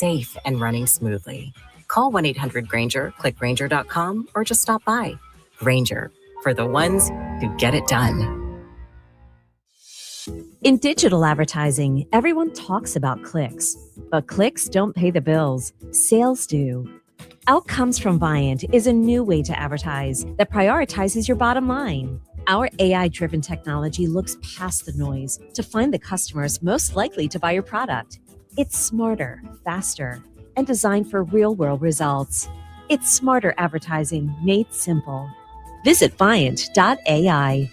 safe and running smoothly. Call 1-800-GRANGER, click Grainger.com, or just stop by. Grainger, for the ones who get it done. In digital advertising, everyone talks about clicks, but clicks don't pay the bills. Sales do. Outcomes from Vying is a new way to advertise that prioritizes your bottom line. Our AI-driven technology looks past the noise to find the customers most likely to buy your product. It's smarter, faster, and designed for real-world results. It's smarter advertising made simple. Visit Vying.ai.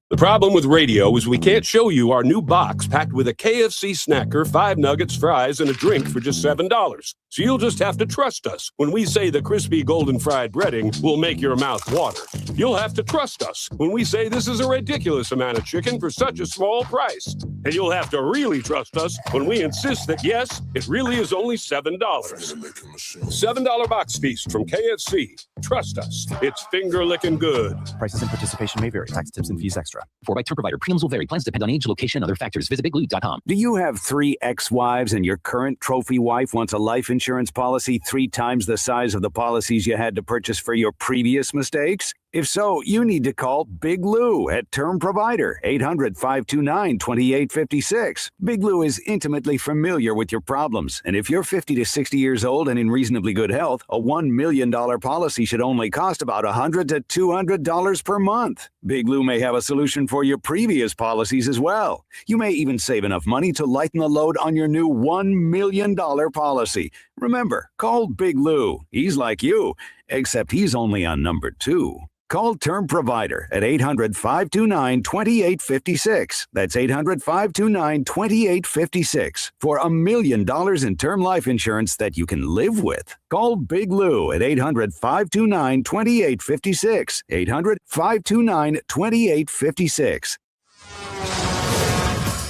The problem with radio is we can't show you our new box packed with a KFC snacker, 5 nuggets, fries, and a drink for just $7. So you'll just have to trust us when we say the crispy golden fried breading will make your mouth water. You'll have to trust us when we say this is a ridiculous amount of chicken for such a small price. And you'll have to really trust us when we insist that, yes, it really is only $7. $7 box feast from KFC. Trust us. It's finger-licking good. Prices and participation may vary. Tax, tips, and fees extra. For by term provider. Premiums will vary. Plans depend on age, location, and other factors. Visit BigBlue.com. Do you have 3 ex-wives and your current trophy wife wants a life insurance policy 3 times the size of the policies you had to purchase for your previous mistakes? If so, you need to call Big Lou at Term Provider, 800-529-2856. Big Lou is intimately familiar with your problems, and if you're 50 to 60 years old and in reasonably good health, a $1 million policy should only cost about $100 to $200 per month. Big Lou may have a solution for your previous policies as well. You may even save enough money to lighten the load on your new $1 million policy. Remember, call Big Lou. He's like you, except he's only on number 2. Call Term Provider at 800-529-2856. That's 800-529-2856 for $1 million in term life insurance that you can live with. Call Big Lou at 800-529-2856. 800-529-2856.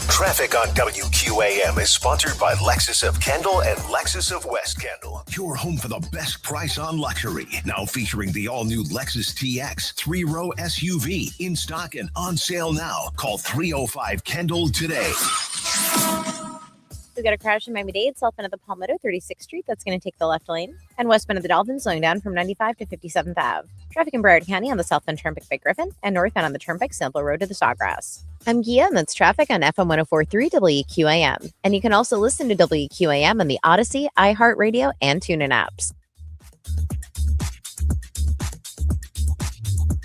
Traffic on WQAM is sponsored by Lexus of Kendall and Lexus of West Kendall. Your home for the best price on luxury. Now featuring the all-new Lexus TX 3-row SUV. In stock and on sale now. Call 305-KENDALL today. We've got a crash in Miami-Dade, southbound of the Palmetto, 36th Street. That's going to take the left lane. And westbound of the Dolphins, slowing down from 95 to 57th Ave. Traffic in Broward County on the southbound Turnpike by Griffin, and northbound on the Turnpike, Sample Road to the Sawgrass. I'm Gia, and that's traffic on FM 104.3 WQAM. And you can also listen to WQAM on the Odyssey, iHeartRadio, and TuneIn apps.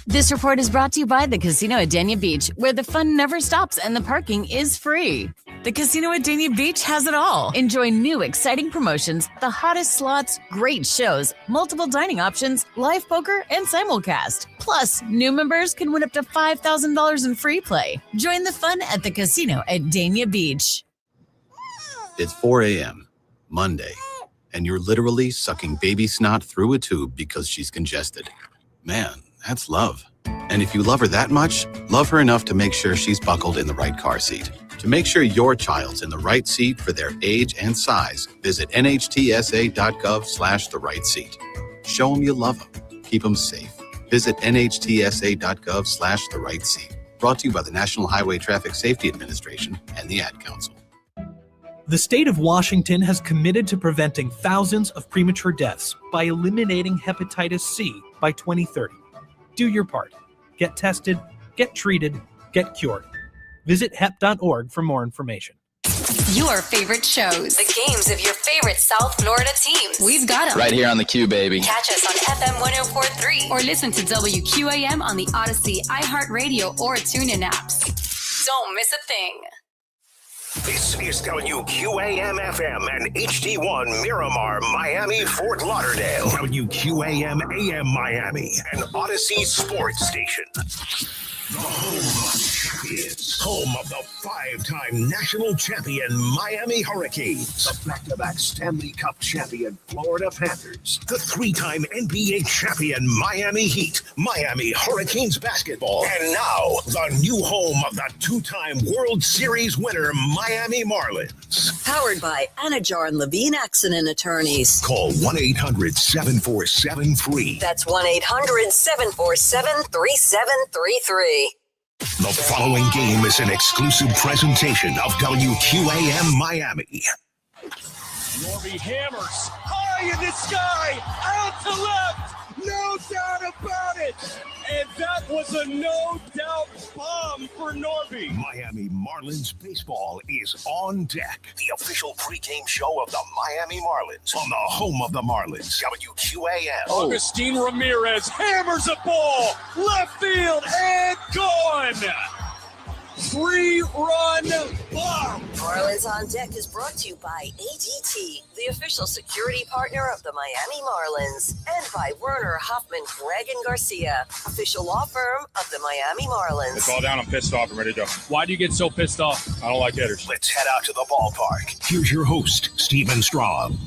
This report is brought to you by the Casino at Dania Beach, where the fun never stops and the parking is free. The Casino at Dania Beach has it all. Enjoy new, exciting promotions, the hottest slots, great shows, multiple dining options, live poker, and simulcast. Plus, new members can win up to $5,000 in free play. Join the fun at the Casino at Dania Beach. It's 4 a.m., Monday, and you're literally sucking baby snot through a tube because she's congested. Man, that's love. And if you love her that much, love her enough to make sure she's buckled in the right car seat. To make sure your child's in the right seat for their age and size, visit nhtsa.gov/the right seat. Show them you love them. Keep them safe. Visit nhtsa.gov/the right seat. Brought to you by the National Highway Traffic Safety Administration and the Ad Council. The state of Washington has committed to preventing thousands of premature deaths by eliminating hepatitis C by 2030. Do your part. Get tested, get treated, get cured. Visit hep.org for more information. Your favorite shows. The games of your favorite South Florida teams. We've got them. Right here on the Q, baby. Catch us on FM 104.3 or listen to WQAM on the Odyssey, iHeartRadio, or TuneIn apps. Don't miss a thing. This is WQAM-FM and HD1 Miramar, Miami, Fort Lauderdale. WQAM-AM Miami, an Odyssey sports station. The home of champions. Home of the 5-time national champion Miami Hurricanes. The back-to-back Stanley Cup champion Florida Panthers. The 3-time NBA champion Miami Heat. Miami Hurricanes basketball. And now, the new home of the 2-time World Series winner Miami Marlins. Powered by Anajar and Levine Accident Attorneys. Call 1-800-747-FREE. That's 1-800-747-3733. The following game is an exclusive presentation of WQAM Miami. Norby hammers high in the sky, out to left, no doubt about it. And that was a no-doubt bomb for Norby. Miami Marlins baseball is on deck. The official pregame show of the Miami Marlins on the home of the Marlins, WQAM. Augustine Ramirez hammers a ball, left field, and gone. 3-run bomb. Marlins on Deck is brought to you by ADT, the official security partner of the Miami Marlins, and by Werner Hoffman, Gregg and Garcia, official law firm of the Miami Marlins. It's all down. I'm pissed off. I'm ready to go. Why do you get so pissed off? I don't like hitters. Let's head out to the ballpark. Here's your host, Steven Strom.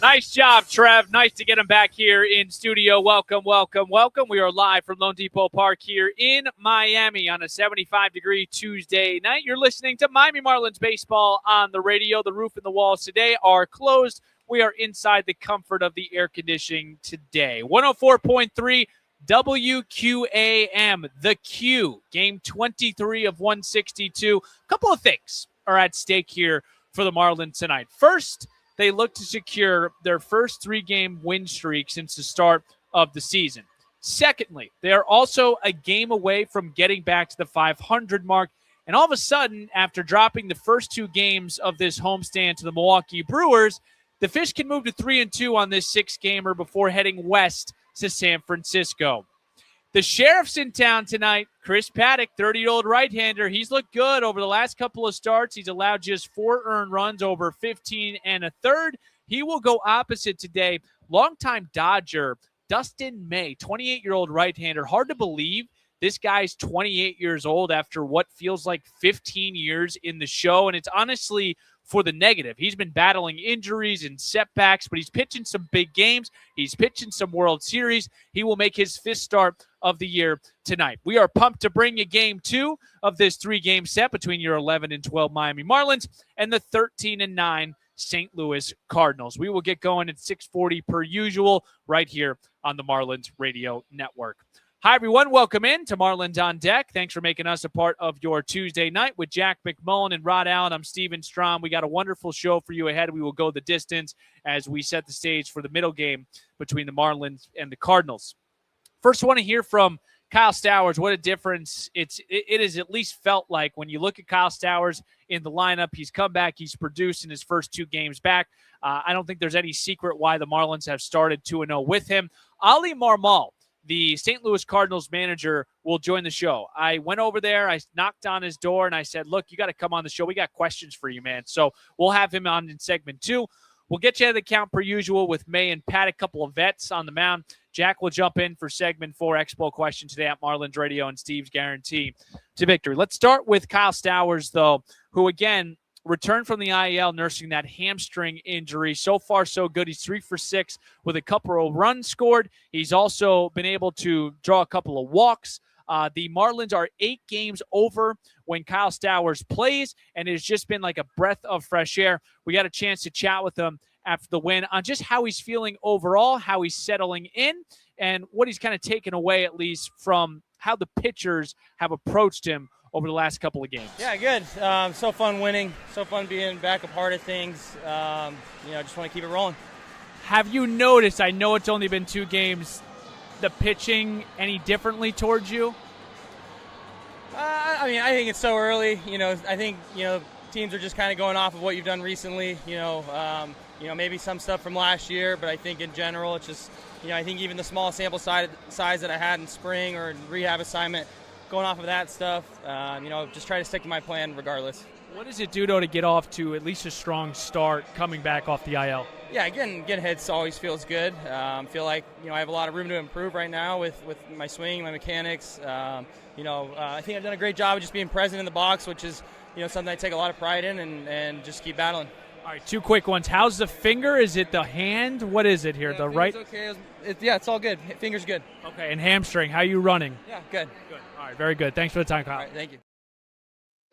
Nice job, Trev. Nice to get him back here in studio. Welcome, welcome, welcome. We are live from Lone Depot Park here in Miami on a 75-degree Tuesday night. You're listening to Miami Marlins baseball on the radio. The roof and the walls today are closed. We are inside the comfort of the air conditioning today. 104.3 WQAM, The Q, game 23 of 162. A couple of things are at stake here for the Marlins tonight. First, they look to secure their first 3-game win streak since the start of the season. Secondly, they are also a game away from getting back to the 500 mark. And all of a sudden, after dropping the first 2 games of this homestand to the Milwaukee Brewers, the Fish can move to 3-2 on this 6-gamer before heading west to San Francisco. The Sheriff's in town tonight. Chris Paddack, 30-year-old right-hander. He's looked good over the last couple of starts. He's allowed just 4 earned runs over 15 1/3. He will go opposite today. Longtime Dodger, Dustin May, 28-year-old right-hander. Hard to believe this guy's 28 years old after what feels like 15 years in the show, and it's honestly for the negative. He's been battling injuries and setbacks, but he's pitching some big games. He's pitching some World Series. He will make his 5th start of the year tonight. We are pumped to bring you game 2 of this 3-game set between your 11-12 Miami Marlins and the 13-9 St. Louis Cardinals. We will get going at 6:40 per usual right here on the Marlins Radio Network. Hi, everyone. Welcome in to Marlins on Deck. Thanks for making us a part of your Tuesday night with Jack McMullen and Rod Allen. I'm Steven Strom. We got a wonderful show for you ahead. We will go the distance as we set the stage for the middle game between the Marlins and the Cardinals. First, I want to hear from Kyle Stowers. What a difference it has at least felt like when you look at Kyle Stowers in the lineup. He's come back. He's produced in his first 2 games back. I don't think there's any secret why the Marlins have started 2-0 with him. Ali Marmol, the St. Louis Cardinals manager, will join the show. I went over there. I knocked on his door, and I said, look, you got to come on the show. We got questions for you, man. So we'll have him on in segment 2. We'll get you out of the count per usual with May and Pat, a couple of vets on the mound. Jack will jump in for segment 4, Expo question today at Marlins Radio and Steve's guarantee to victory. Let's start with Kyle Stowers, though, who, again, returned from the IL nursing that hamstring injury. So far, so good. He's 3 for 6 with a couple of runs scored. He's also been able to draw a couple of walks. The Marlins are 8 games over when Kyle Stowers plays, and it's just been like a breath of fresh air. We got a chance to chat with him after the win on just how he's feeling overall, how he's settling in, and what he's kind of taken away, at least, from how the pitchers have approached him over the last couple of games. Yeah, good. So fun winning. So fun being back a part of things. Just want to keep it rolling. Have you noticed, I know it's only been 2 games, the pitching any differently towards you? I think it's so early. I think, teams are just kind of going off of what you've done recently. Maybe some stuff from last year, but I think in general it's just, I think even the small sample size that I had in spring or in rehab assignment, going off of that stuff, just try to stick to my plan regardless. What does it do, though, to get off to at least a strong start coming back off the IL? Yeah, getting hits always feels good. Feel like, I have a lot of room to improve right now with my swing, my mechanics. I think I've done a great job of just being present in the box, which is, something I take a lot of pride in and just keep battling. All right, 2 quick ones. How's the finger? Is it the hand? What is it here? Yeah, the right? Okay. It's all good. Finger's good. Okay, and hamstring. How are you running? Yeah, good. Good. All right, very good. Thanks for the time, Kyle. All right, thank you.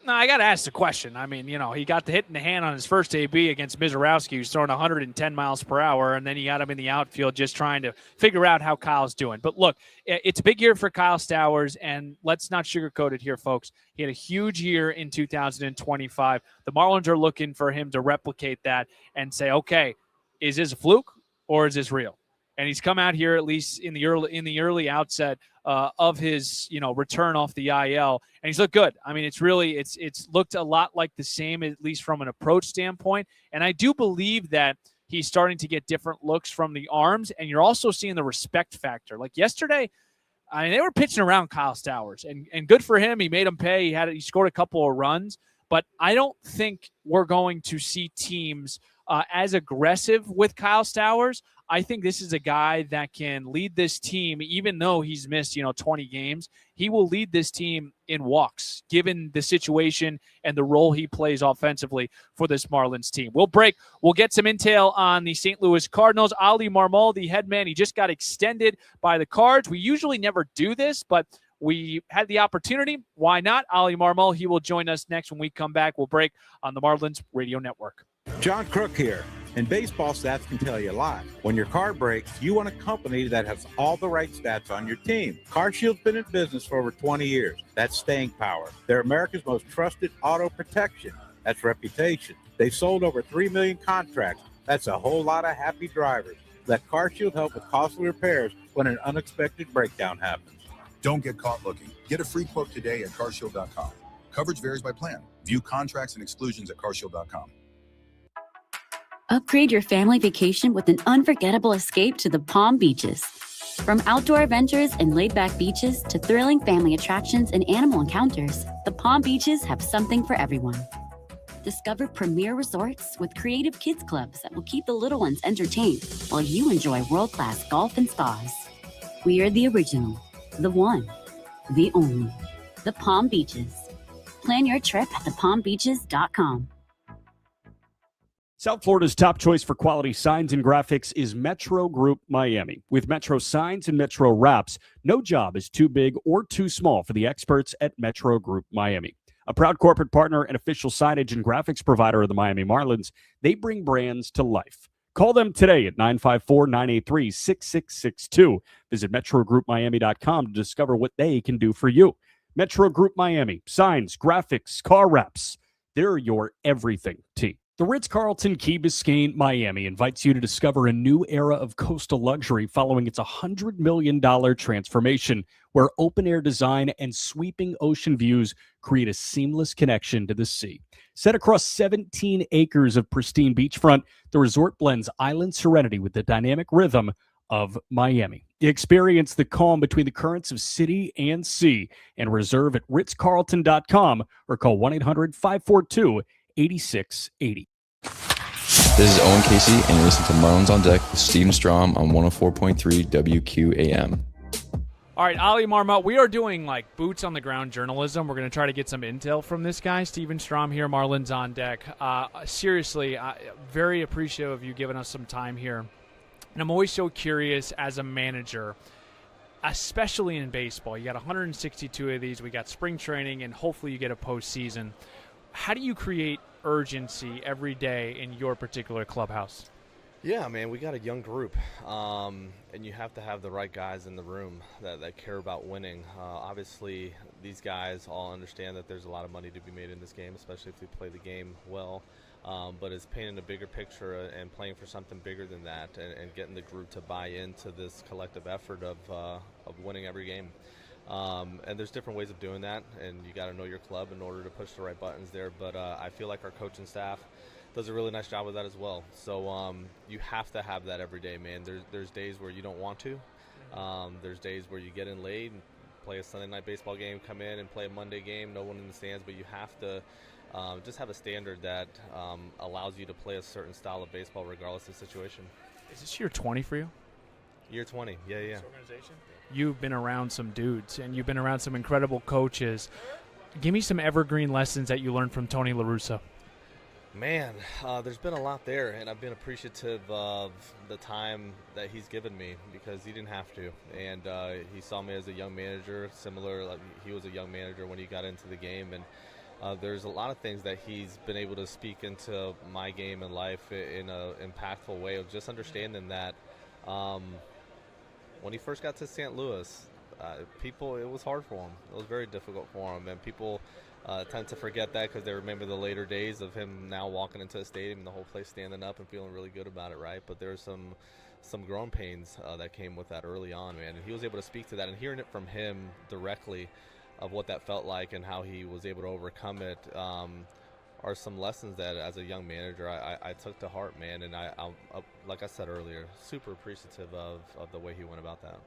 No, I got to ask the question. I mean, he got the hit in the hand on his first AB against Mizorowski, who's throwing 110 miles per hour, and then you got him in the outfield just trying to figure out how Kyle's doing. But look, it's a big year for Kyle Stowers, and let's not sugarcoat it here, folks. He had a huge year in 2025. The Marlins are looking for him to replicate that and say, okay, is this a fluke or is this real? And he's come out here, at least in the early outset of his return off the IL, and he's looked good. I mean, it's looked a lot like the same, at least from an approach standpoint. And I do believe that he's starting to get different looks from the arms, and you're also seeing the respect factor. Like yesterday, I mean, they were pitching around Kyle Stowers, and good for him. He made them pay. He scored a couple of runs, but I don't think we're going to see teams as aggressive with Kyle Stowers. I think this is a guy that can lead this team, even though he's missed, 20 games. He will lead this team in walks, given the situation and the role he plays offensively for this Marlins team. We'll break. We'll get some intel on the St. Louis Cardinals. Ali Marmol, the head man, he just got extended by the Cards. We usually never do this, but we had the opportunity. Why not? Ali Marmol, he will join us next when we come back. We'll break on the Marlins Radio Network. John Crook here. And baseball stats can tell you a lot. When your car breaks, you want a company that has all the right stats on your team. CarShield's been in business for over 20 years. That's staying power. They're America's most trusted auto protection. That's reputation. They've sold over 3 million contracts. That's a whole lot of happy drivers. Let CarShield help with costly repairs when an unexpected breakdown happens. Don't get caught looking. Get a free quote today at carshield.com. Coverage varies by plan. View contracts and exclusions at carshield.com. Upgrade your family vacation with an unforgettable escape to the Palm Beaches. From outdoor adventures and laid-back beaches to thrilling family attractions and animal encounters, the Palm Beaches have something for everyone. Discover premier resorts with creative kids clubs that will keep the little ones entertained while you enjoy world-class golf and spas. We are the original, the one, the only, the Palm Beaches. Plan your trip at thepalmbeaches.com. South Florida's top choice for quality signs and graphics is Metro Group Miami. With Metro signs and Metro wraps, no job is too big or too small for the experts at Metro Group Miami. A proud corporate partner and official signage and graphics provider of the Miami Marlins, they bring brands to life. Call them today at 954-983-6662. Visit MetroGroupMiami.com to discover what they can do for you. Metro Group Miami, signs, graphics, car wraps. They're your everything team. The Ritz-Carlton Key Biscayne, Miami invites you to discover a new era of coastal luxury following its $100 million transformation, where open-air design and sweeping ocean views create a seamless connection to the sea. Set across 17 acres of pristine beachfront, the resort blends island serenity with the dynamic rhythm of Miami. Experience the calm between the currents of city and sea and reserve at ritzcarlton.com or call 1-800-542-8680. This is Owen Casey, and you're listening to Marlins on Deck with Steven Strom on 104.3 WQAM. All right, Ali Marmot, we are doing like boots on the ground journalism. We're going to try to get some intel from this guy, Steven Strom here, Marlins on Deck. Seriously, very appreciative of you giving us some time here. And I'm always so curious as a manager, especially in baseball. You got 162 of these. We got spring training, and hopefully you get a postseason. How do you create urgency every day in your particular clubhouse? Yeah, man, we got a young group, and you have to have the right guys in the room that care about winning. Obviously, these guys all understand that there's a lot of money to be made in this game, especially if we play the game well. But it's painting a bigger picture and playing for something bigger than that, and getting the group to buy into this collective effort of winning every game. And there's different ways of doing that, and you got to know your club in order to push the right buttons there. But I feel like our coaching staff does a really nice job with that as well. So you have to have that every day, man. There's days where you don't want to. There's days where you get in late and play a Sunday night baseball game, come in and play a Monday game, no one in the stands, but you have to just have a standard that allows you to play a certain style of baseball regardless of the situation. Is this year 20 for you? Year 20, yeah. This organization? You've been around some dudes, and you've been around some incredible coaches. Give me some evergreen lessons that you learned from Tony La Russa. Man, there's been a lot there, and I've been appreciative of the time that he's given me because he didn't have to. And he saw me as a young manager, similar, like he was a young manager when he got into the game. And there's a lot of things that he's been able to speak into my game and life in an impactful way of just understanding that when he first got to St. Louis, it was hard for him. It was very difficult for him, and people tend to forget that because they remember the later days of him now walking into a stadium and the whole place standing up and feeling really good about it, right? But there's some growing pains that came with that early on, man, and he was able to speak to that, and hearing it from him directly of what that felt like and how he was able to overcome it are some lessons that as a young manager I took to heart, man, and I'm like I said earlier, super appreciative of the way he went about that.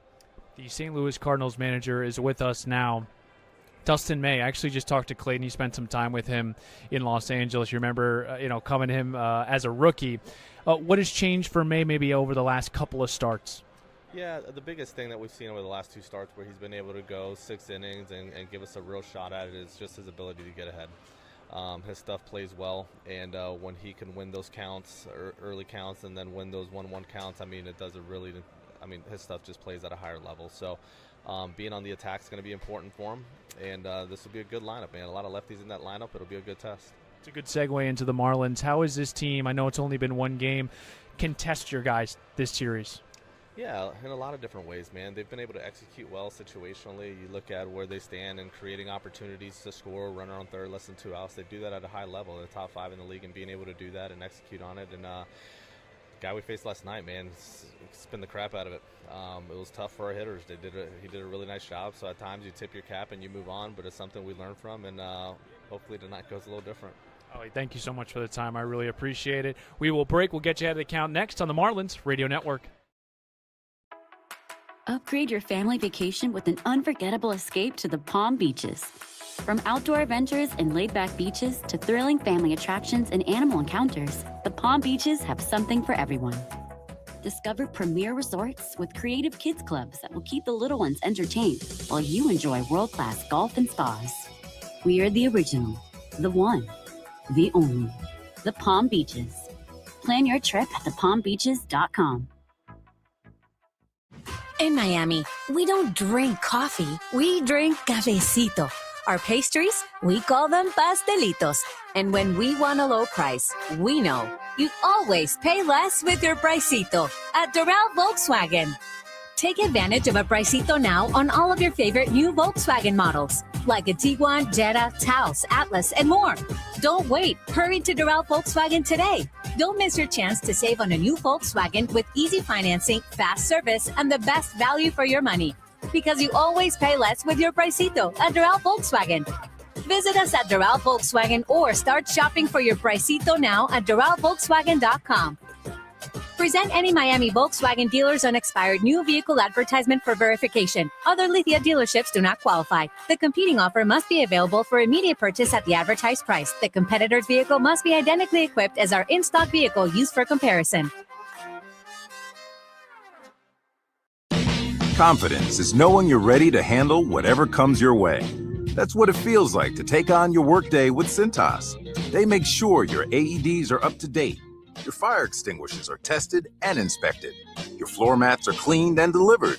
The St. Louis Cardinals manager is with us now, Dustin May. I actually just talked to Clayton. He spent some time with him in Los Angeles. You remember, coming to him as a rookie. What has changed for May maybe over the last couple of starts? Yeah, the biggest thing that we've seen over the last 2 starts where he's been able to go 6 innings and give us a real shot at it is just his ability to get ahead. His stuff plays well, and when he can win those counts, early counts, and then win those 1-1 counts, it does his stuff just plays at a higher level. So being on the attack is going to be important for him, and this will be a good lineup, man. A lot of lefties in that lineup. It'll be a good test. It's a good segue into the Marlins. How is this team, I know it's only been 1 game, can test your guys this series? Yeah, in a lot of different ways, man. They've been able to execute well situationally. You look at where they stand and creating opportunities to score, runner on third, less than 2 outs. They do that at a high level. They're top 5 in the league, and being able to do that and execute on it. And the guy we faced last night, man, spin the crap out of it. It was tough for our hitters. He did a really nice job. So at times you tip your cap and you move on, but it's something we learn from, and hopefully tonight goes a little different. Ollie, thank you so much for the time. I really appreciate it. We will break. We'll get you ahead of the count next on the Marlins Radio Network. Upgrade your family vacation with an unforgettable escape to the Palm Beaches. From outdoor adventures and laid-back beaches to thrilling family attractions and animal encounters, the Palm Beaches have something for everyone. Discover premier resorts with creative kids clubs that will keep the little ones entertained while you enjoy world-class golf and spas. We are the original, the one, the only, the Palm Beaches. Plan your trip at thepalmbeaches.com. In Miami, we don't drink coffee, we drink cafecito. Our pastries, we call them pastelitos. And when we want a low price, we know you always pay less with your pricito at Doral Volkswagen. Take advantage of a pricito now on all of your favorite new Volkswagen models, like a Tiguan, Jetta, Taos, Atlas, and more. Don't wait. Hurry to Doral Volkswagen today. Don't miss your chance to save on a new Volkswagen with easy financing, fast service, and the best value for your money. Because you always pay less with your pricito at Doral Volkswagen. Visit us at Doral Volkswagen or start shopping for your pricito now at DoralVolkswagen.com. Present any Miami Volkswagen dealer's unexpired new vehicle advertisement for verification. Other Lithia dealerships do not qualify. The competing offer must be available for immediate purchase at the advertised price. The competitor's vehicle must be identically equipped as our in-stock vehicle used for comparison. Confidence is knowing you're ready to handle whatever comes your way. That's what it feels like to take on your workday with Cintas. They make sure your AEDs are up to date, your fire extinguishers are tested and inspected, your floor mats are cleaned and delivered,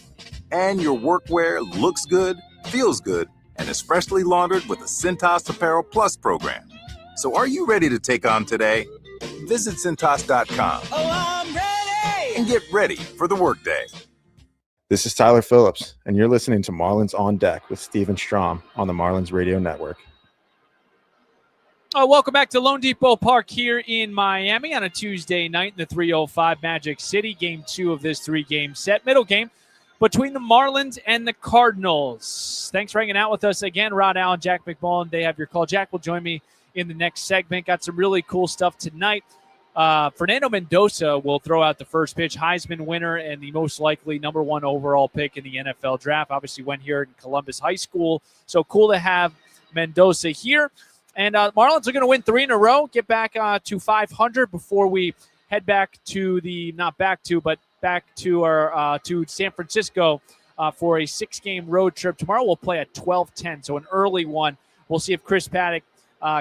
and your workwear looks good, feels good, and is freshly laundered with the Cintas Apparel Plus program. So are you ready to take on today? Visit Cintas.com and get ready for the workday. This is Tyler Phillips, and you're listening to Marlins On Deck with Steven Strom on the Marlins Radio Network. Welcome back to Lone Depot Park here in Miami on a Tuesday night in the 305 Magic City. Game 2 of this 3-game set. Middle game between the Marlins and the Cardinals. Thanks for hanging out with us again. Rod Allen, Jack McMullen, they have your call. Jack will join me in the next segment. Got some really cool stuff tonight. Fernando Mendoza will throw out the first pitch. Heisman winner and the most likely number 1 overall pick in the NFL draft. Obviously went here in Columbus High School. So cool to have Mendoza here. And Marlins are going to win 3 in a row, get back to 500 before we head back to our to San Francisco for a 6-game road trip. Tomorrow we'll play at 12:10, so an early one. We'll see if Chris Paddack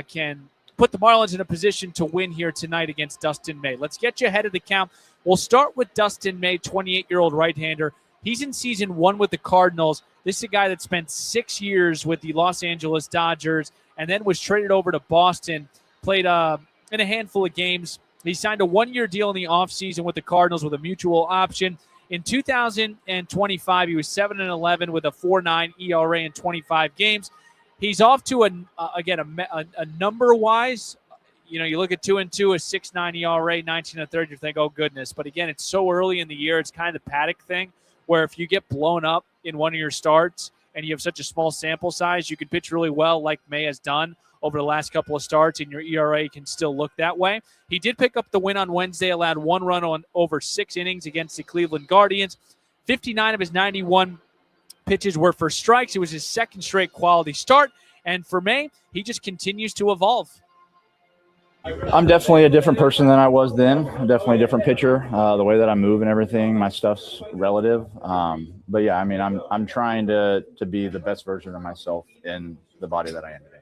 can put the Marlins in a position to win here tonight against Dustin May. Let's get you ahead of the count. We'll start with Dustin May, 28-year-old right-hander. He's in season 1 with the Cardinals. This is a guy that spent 6 years with the Los Angeles Dodgers and then was traded over to Boston, played in a handful of games. He signed a one-year deal in the offseason with the Cardinals with a mutual option. In 2025, he was 7-11 with a 4.9 ERA in 25 games. He's off to a number-wise. You look at 2-2, a 6.9 ERA, 19-30. You think, oh goodness. But again, it's so early in the year. It's kind of the Paddack thing, where if you get blown up in one of your starts and you have such a small sample size, you can pitch really well, like May has done over the last couple of starts, and your ERA can still look that way. He did pick up the win on Wednesday, allowed 1 run on over 6 innings against the Cleveland Guardians. 59 of his 91 pitches were for strikes. It was his second straight quality start. And for May, he just continues to evolve. I'm definitely a different person than I was then. I'm definitely a different pitcher. The way that I move and everything, my stuff's relative. But yeah, I mean, I'm trying to be the best version of myself in the body that I am today.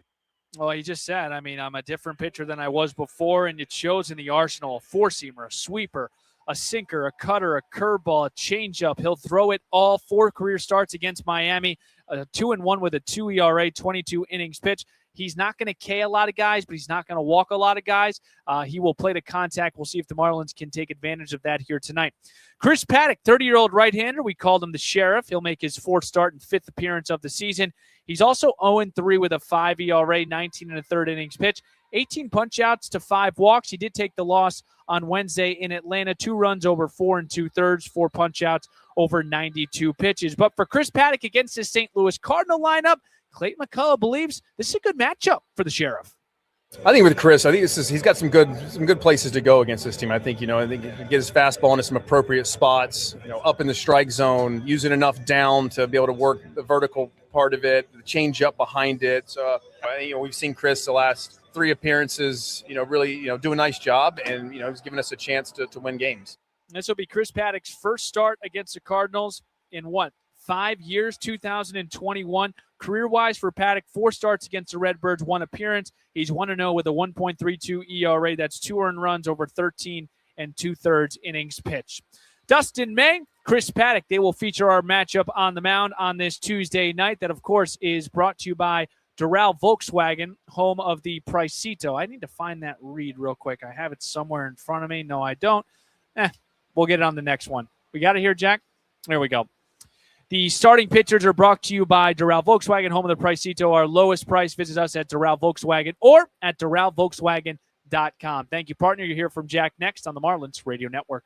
Well, he just said, I mean, I'm a different pitcher than I was before, and it shows in the arsenal. A four-seamer, a sweeper, a sinker, a cutter, a curveball, a changeup. He'll throw it all. 4 career starts against Miami, 2-1 with a 2 ERA, 22 innings pitched. He's not going to K a lot of guys, but he's not going to walk a lot of guys. He will play to contact. We'll see if the Marlins can take advantage of that here tonight. Chris Paddack, 30-year-old right-hander. We called him the Sheriff. He'll make his 4th start and 5th appearance of the season. He's also 0-3 with a 5 ERA, 19 1/3 innings pitched, 18 punch-outs to 5 walks. He did take the loss on Wednesday in Atlanta, 2 runs over 4 2/3, 4 punch-outs over 92 pitches. But for Chris Paddack against the St. Louis Cardinal lineup, Clayton McCullough believes this is a good matchup for the Sheriff. I think with Chris, he's got some good places to go against this team. I think he can get his fastball into some appropriate spots, up in the strike zone, use it enough down to be able to work the vertical part of it, the change up behind it. So, we've seen Chris the last 3 appearances, really, do a nice job, and, he's given us a chance to win games. This will be Chris Paddack's first start against the Cardinals in 5 years, 2021. Career-wise for Paddack, 4 starts against the Redbirds, 1 appearance. He's 1-0 with a 1.32 ERA. That's 2 earned runs over 13 2/3 innings pitched. Dustin May, Chris Paddack, they will feature our matchup on the mound on this Tuesday night. That, of course, is brought to you by Doral Volkswagen, home of the Pricito. I need to find that read real quick. I have it somewhere in front of me. No, I don't. We'll get it on the next one. We got it here, Jack? There we go. The starting pitchers are brought to you by Doral Volkswagen, home of the Pricito. Our lowest price. Visit us at Doral Volkswagen or at DoralVolkswagen.com. Thank you, partner. You'll hear from Jack next on the Marlins Radio Network.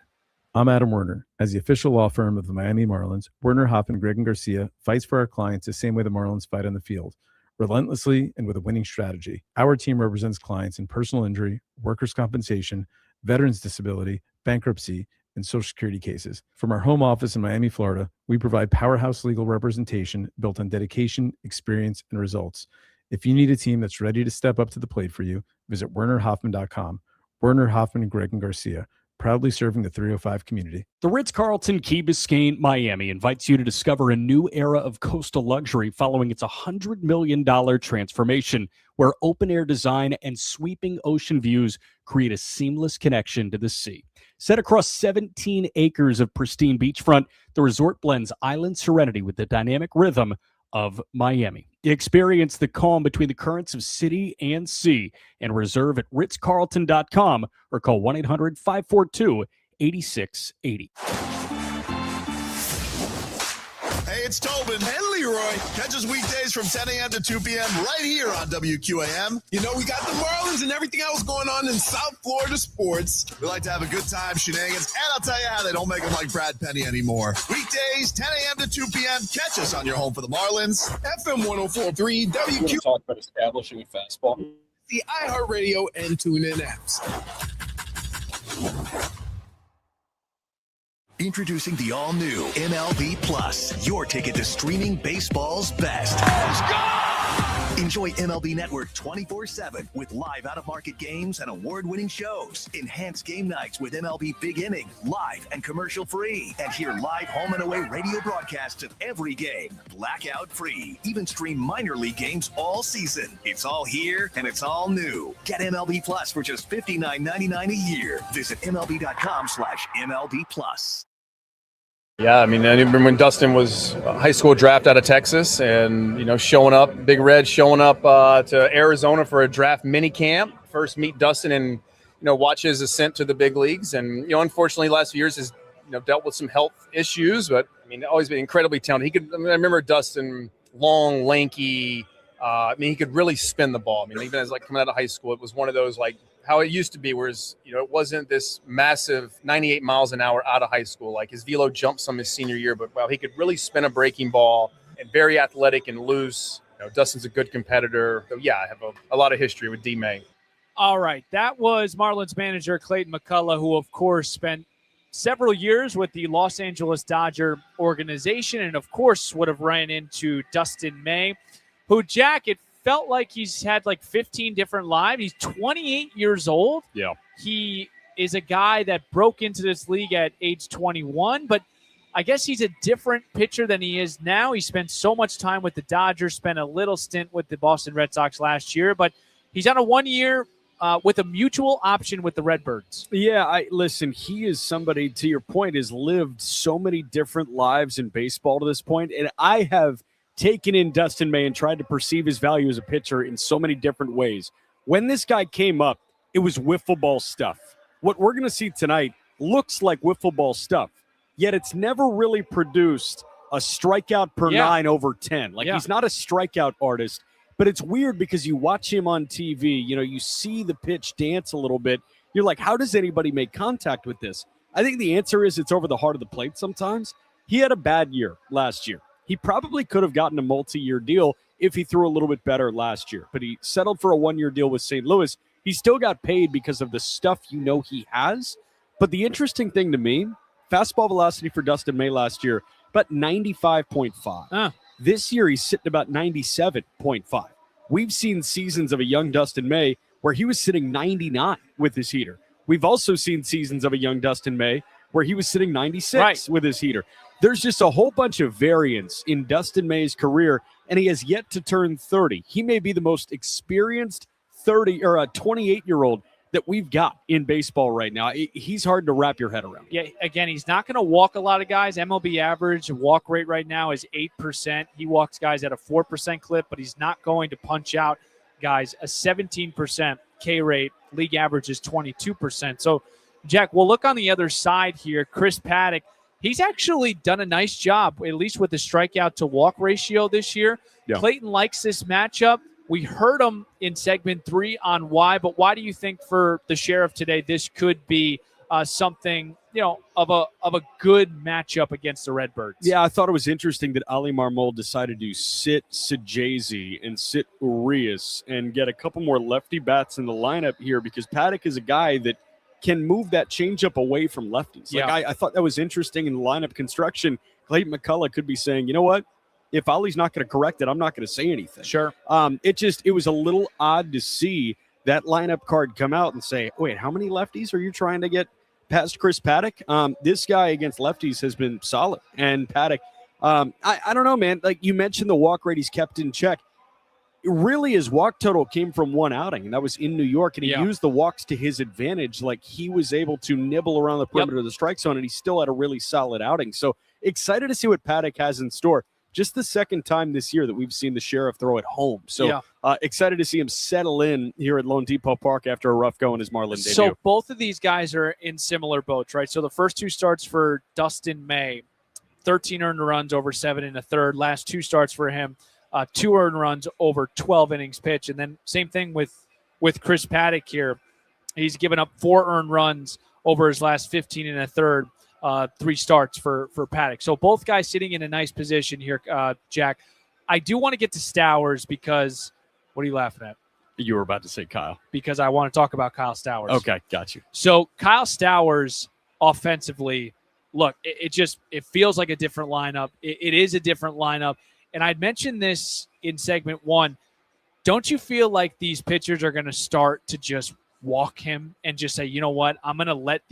I'm Adam Werner. As the official law firm of the Miami Marlins, Werner, Hoffman, Greg, and Garcia fights for our clients the same way the Marlins fight on the field, relentlessly and with a winning strategy. Our team represents clients in personal injury, workers' compensation, veterans' disability, bankruptcy, and Social Security cases. From our home office in Miami, Florida, we provide powerhouse legal representation built on dedication, experience, and results. If you need a team that's ready to step up to the plate for you, visit WernerHoffman.com. Werner, Hoffman, Greg, and Garcia, proudly serving the 305 community. The Ritz-Carlton Key Biscayne, Miami invites you to discover a new era of coastal luxury following its $100 million transformation, where open-air design and sweeping ocean views create a seamless connection to the sea. Set across 17 acres of pristine beachfront, the resort blends island serenity with the dynamic rhythm of Miami. Experience the calm between the currents of city and sea and reserve at ritzcarlton.com or call 1-800-542-8680. Hey, it's Tobin and Leroy. Catch us weekdays from 10 a.m. to 2 p.m. right here on WQAM. We got the Marlins and everything else going on in South Florida sports. We like to have a good time, shenanigans, and I'll tell you how they don't make them like Brad Penny anymore. Weekdays, 10 a.m. to 2 p.m. Catch us on your home for the Marlins. FM 104.3 WQAM. Talk about establishing a fastball. The iHeartRadio and TuneIn apps. Introducing the all-new MLB Plus, your ticket to streaming baseball's best. Let's go! Enjoy MLB Network 24/7 with live out-of-market games and award-winning shows. Enhance game nights with MLB Big Inning, live and commercial-free. And hear live home and away radio broadcasts of every game, blackout-free. Even stream minor league games all season. It's all here and it's all new. Get MLB Plus for just $59.99 a year. Visit MLB.com/MLB Plus. Yeah, I mean, I remember when Dustin was a high school draft out of Texas and, showing up, Big Red showing up to Arizona for a draft mini camp. First meet Dustin and, watch his ascent to the big leagues. And, unfortunately, last few years has, dealt with some health issues, but, always been incredibly talented. I remember Dustin, long, lanky. He could really spin the ball. Even as coming out of high school, it was one of those how it used to be, whereas it wasn't this massive 98 miles an hour out of high school. His velo jumped some his senior year, but he could really spin a breaking ball and very athletic and loose. Dustin's a good competitor. So yeah, I have a lot of history with D-May. All right, that was Marlins manager Clayton McCullough, who of course spent several years with the Los Angeles Dodger organization, and of course would have ran into Dustin May, who, Jack, it felt like he's had 15 different lives. He's 28 years old. Yeah. He is a guy that broke into this league at age 21, but I guess he's a different pitcher than he is now. He spent so much time with the Dodgers, spent a little stint with the Boston Red Sox last year, but he's on a 1 year with a mutual option with the Redbirds. Yeah, listen, he is somebody, to your point, has lived so many different lives in baseball to this point, and I have taken in Dustin May and tried to perceive his value as a pitcher in so many different ways. When this guy came up, it was wiffle ball stuff. What we're going to see tonight looks like wiffle ball stuff, yet it's never really produced a strikeout per 9 over 10. He's not a strikeout artist, but it's weird because you watch him on TV, you see the pitch dance a little bit. You're like, how does anybody make contact with this? I think the answer is it's over the heart of the plate sometimes. He had a bad year last year. He probably could have gotten a multi-year deal if he threw a little bit better last year, but he settled for a 1 year deal with St. Louis. He still got paid because of the stuff he has. But the interesting thing to me, fastball velocity for Dustin May last year, about 95.5. This year, he's sitting about 97.5. We've seen seasons of a young Dustin May where he was sitting 99 with his heater. We've also seen seasons of a young Dustin May where he was sitting 96 with his heater. There's just a whole bunch of variance in Dustin May's career, and he has yet to turn 30. He may be the most experienced 28-year-old that we've got in baseball right now. He's hard to wrap your head around. Yeah, again, he's not going to walk a lot of guys. MLB average walk rate right now is 8%. He walks guys at a 4% clip, but he's not going to punch out guys a 17% K rate. League average is 22%. So, Jack, we'll look on the other side here. Chris Paddack, he's actually done a nice job, at least with the strikeout to walk ratio this year. Yeah. Clayton likes this matchup. We heard him in segment 3 on why, but why do you think for the Sheriff today this could be something, of a good matchup against the Redbirds? Yeah, I thought it was interesting that Ali Marmol decided to sit Sajazi and sit Urias and get a couple more lefty bats in the lineup here because Paddack is a guy that can move that changeup away from lefties. I thought that was interesting in the lineup construction. Clayton McCullough could be saying, you know what? If Ollie's not going to correct it, I'm not going to say anything. Sure. It was a little odd to see that lineup card come out and say, wait, how many lefties are you trying to get past Chris Paddack? This guy against lefties has been solid. And Paddack, I don't know, man. Like you mentioned, the walk rate he's kept in check. Really, his walk total came from one outing, and that was in New York, and he used the walks to his advantage. Like he was able to nibble around the perimeter of the strike zone, and he still had a really solid outing. So excited to see what Paddack has in store. Just the second time this year that we've seen the Sheriff throw at home. So excited to see him settle in here at Lone Depot Park after a rough go in his Marlin debut. So both of these guys are in similar boats, right? So the first 2 starts for Dustin May, 13 earned runs over 7 1/3. Last 2 starts for him, 2 earned runs over 12 innings pitched. And then same thing with Chris Paddack here. He's given up 4 earned runs over his last 15 1/3. 3 starts for Paddack. So both guys sitting in a nice position here, Jack. I do want to get to Stowers because – what are you laughing at? You were about to say Kyle. Because I want to talk about Kyle Stowers. Okay, got you. So Kyle Stowers offensively, look, it feels like a different lineup. It is a different lineup. And I'd mentioned this in segment 1. Don't you feel like these pitchers are going to start to just walk him and just say, you know what, I'm going to let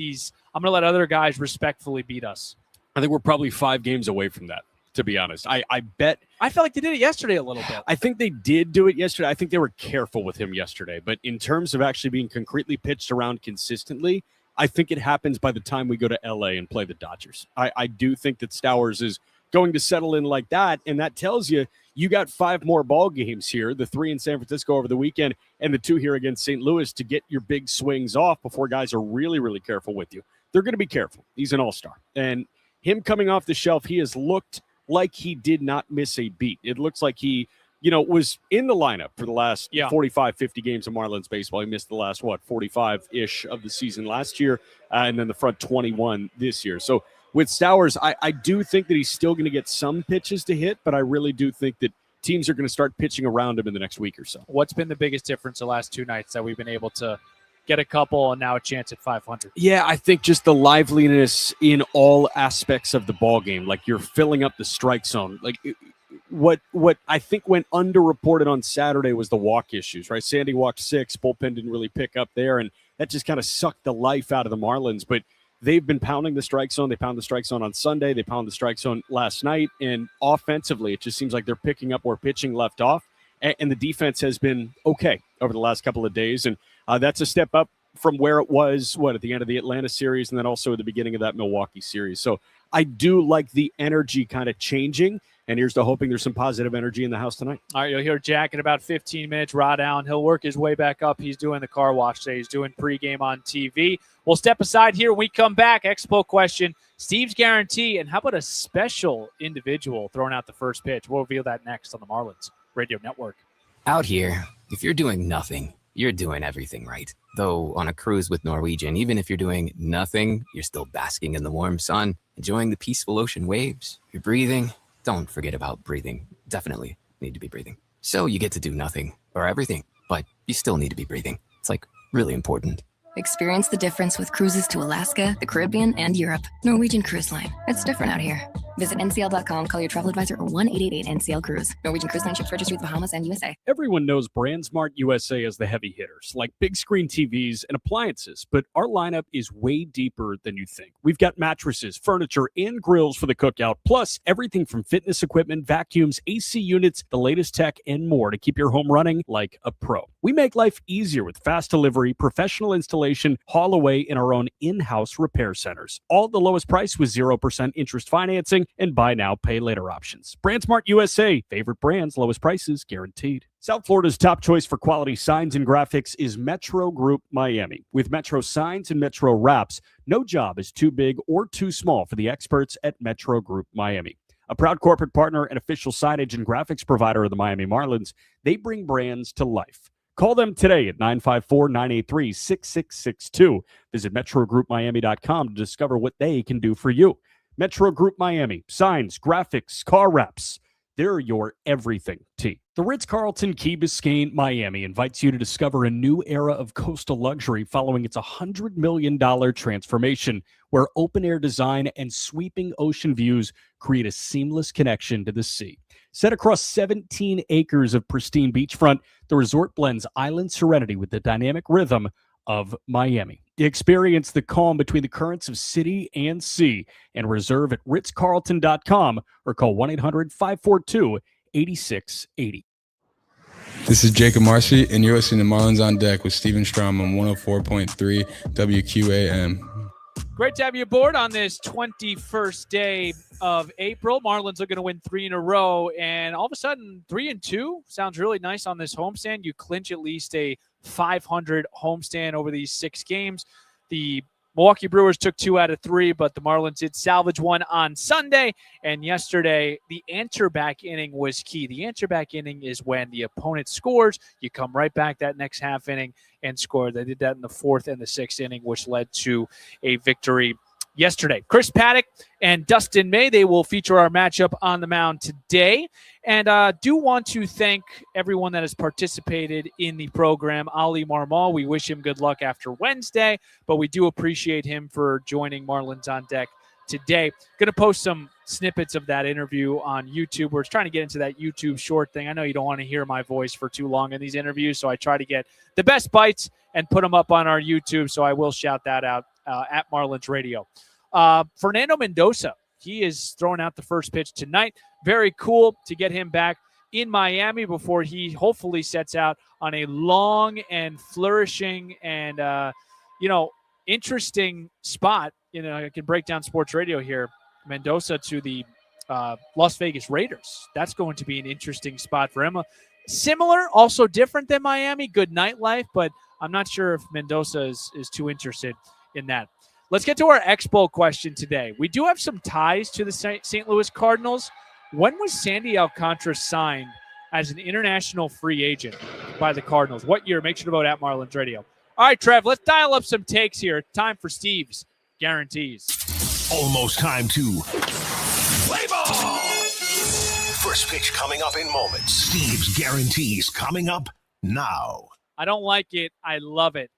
other guys respectfully beat us? I think we're probably 5 games away from that, to be honest. I bet. I felt like they did it yesterday a little bit. I think they did do it yesterday. I think they were careful with him yesterday. But in terms of actually being concretely pitched around consistently, I think it happens by the time we go to LA and play the Dodgers. I do think that Stowers is going to settle in like that, and that tells you got 5 more ball games here, the 3 in San Francisco over the weekend and the 2 here against St. Louis to get your big swings off before guys are really, really careful with you. They're going to be careful. He's an all-star. And him coming off the shelf, he has looked like he did not miss a beat. It looks like he, was in the lineup for the last 45, 50 games of Marlins baseball. He missed the last, 45-ish of the season last year, and then the front 21 this year. So with Stowers, I do think that he's still going to get some pitches to hit, but I really do think that teams are going to start pitching around him in the next week or so. What's been the biggest difference the last 2 nights that we've been able to get a couple and now a chance at 500? Yeah, I think just the liveliness in all aspects of the ball game. Like, you're filling up the strike zone. Like, what I think went underreported on Saturday was the walk issues, right? Sandy walked 6, bullpen didn't really pick up there, and that just kind of sucked the life out of the Marlins. But they've been pounding the strike zone. They pounded the strike zone on Sunday. They pounded the strike zone last night. And offensively, it just seems like they're picking up where pitching left off. And the defense has been okay over the last couple of days. And that's a step up from where it was, at the end of the Atlanta series and then also at the beginning of that Milwaukee series. So I do like the energy kind of changing. And here's to hoping there's some positive energy in the house tonight. All right, you'll hear Jack in about 15 minutes. Rod Allen, he'll work his way back up. He's doing the car wash today. He's doing pregame on TV. We'll step aside here when we come back. Expo question, Steve's guarantee, and how about a special individual throwing out the first pitch? We'll reveal that next on the Marlins Radio Network. Out here, if you're doing nothing, you're doing everything right. Though on a cruise with Norwegian, even if you're doing nothing, you're still basking in the warm sun, enjoying the peaceful ocean waves. You're breathing. Don't forget about breathing. Definitely need to be breathing. So you get to do nothing or everything, but you still need to be breathing. It's like really important. Experience the difference with cruises to Alaska, the Caribbean, and Europe. Norwegian Cruise Line. It's different out here. Visit ncl.com, call your travel advisor, or 1-888-NCL-CRUISE. Norwegian Cruise Line ships registry to the Bahamas and USA. Everyone knows BrandSmart USA as the heavy hitters, like big screen TVs and appliances, but our lineup is way deeper than you think. We've got mattresses, furniture, and grills for the cookout, plus everything from fitness equipment, vacuums, AC units, the latest tech, and more to keep your home running like a pro. We make life easier with fast delivery, professional installation, haul away, in our own in-house repair centers. All at the lowest price with 0% interest financing and buy now, pay later options. BrandSmart USA, favorite brands, lowest prices guaranteed. South Florida's top choice for quality signs and graphics is Metro Group Miami. With Metro signs and Metro wraps, no job is too big or too small for the experts at Metro Group Miami. A proud corporate partner and official signage and graphics provider of the Miami Marlins, they bring brands to life. Call them today at 954-983-6662. Visit MetroGroupMiami.com to discover what they can do for you. Metro Group Miami. Signs, graphics, car wraps. They're your everything team. The Ritz-Carlton Key Biscayne, Miami invites you to discover a new era of coastal luxury following its $100 million transformation, where open-air design and sweeping ocean views create a seamless connection to the sea. Set across 17 acres of pristine beachfront, the resort blends island serenity with the dynamic rhythm of Miami. Experience the calm between the currents of city and sea, and reserve at ritzcarlton.com or call 1-800-542-8680. This is Jacob Marcy, and you're listening to Marlins on Deck with Steven Strom on 104.3 WQAM. Great to have you aboard on this 21st day of April. Marlins are going to win 3 in a row, and all of a sudden, 3-2 sounds really nice on this homestand. You clinch at least a 500 homestand over these 6 games. The Milwaukee Brewers took 2 out of 3, but the Marlins did salvage 1 on Sunday. And yesterday, the answer-back inning was key. The answer-back inning is when the opponent scores, you come right back that next half inning and score. They did that in the 4th and the 6th inning, which led to a victory yesterday. Chris Paddack and Dustin May, they will feature our matchup on the mound today. And do want to thank everyone that has participated in the program. Ali Marmal, we wish him good luck after Wednesday, but we do appreciate him for joining Marlins on Deck today. Going to post some snippets of that interview on YouTube. We're trying to get into that YouTube short thing. I know you don't want to hear my voice for too long in these interviews, so I try to get the best bites and put them up on our YouTube, so I will shout that out at Marlins Radio. Fernando Mendoza, he is throwing out the first pitch tonight. Very cool to get him back in Miami before he hopefully sets out on a long and flourishing and, interesting spot. I can break down sports radio here. Mendoza to the Las Vegas Raiders. That's going to be an interesting spot for him. Similar, also different than Miami. Good nightlife, but I'm not sure if Mendoza is too interested in that. Let's get to our Expo question today. We do have some ties to the St. Louis Cardinals. When was Sandy Alcantara signed as an international free agent by the Cardinals? What year? Make sure to vote at Marlins Radio. All right, Trev, let's dial up some takes here. Time for Steve's Guarantees. Almost time to play ball. First pitch coming up in moments. Steve's Guarantees coming up now. I don't like it. I love it.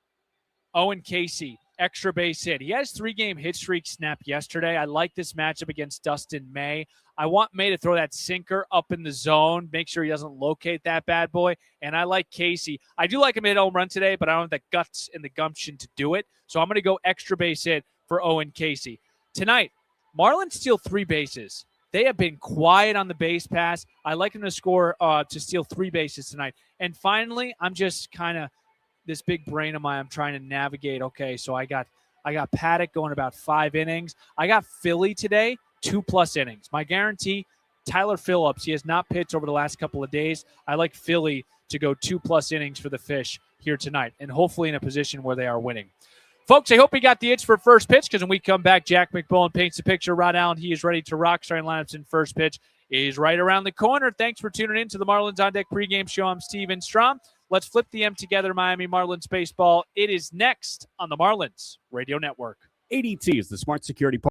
Owen Casey, extra base hit. He has 3-game hit streak snap yesterday. I like this matchup against Dustin May. I want May to throw that sinker up in the zone, make sure he doesn't locate that bad boy. And I like Casey. I do like him hit home run today, but I don't have the guts and the gumption to do it. So I'm going to go extra base hit for Owen Casey. Tonight, Marlins steal 3 bases. They have been quiet on the base pass. I like them to score to steal 3 bases tonight. And finally, I'm just kind of this big brain of mine. I'm trying to navigate. Okay, so I got Paddack going about 5 innings. I got Philly today, 2+ innings. My guarantee, Tyler Phillips. He has not pitched over the last couple of days. I like Philly to go 2+ innings for the Fish here tonight, and hopefully in a position where they are winning. Folks, I hope you got the itch for first pitch, because when we come back, Jack McMullen paints the picture. Rod Allen, he is ready to rock. Starting lineups in first pitch is right around the corner. Thanks for tuning in to the Marlins On Deck pregame show. I'm Steven Strom. Let's flip the M together, Miami Marlins baseball. It is next on the Marlins Radio Network. ADT is the smart security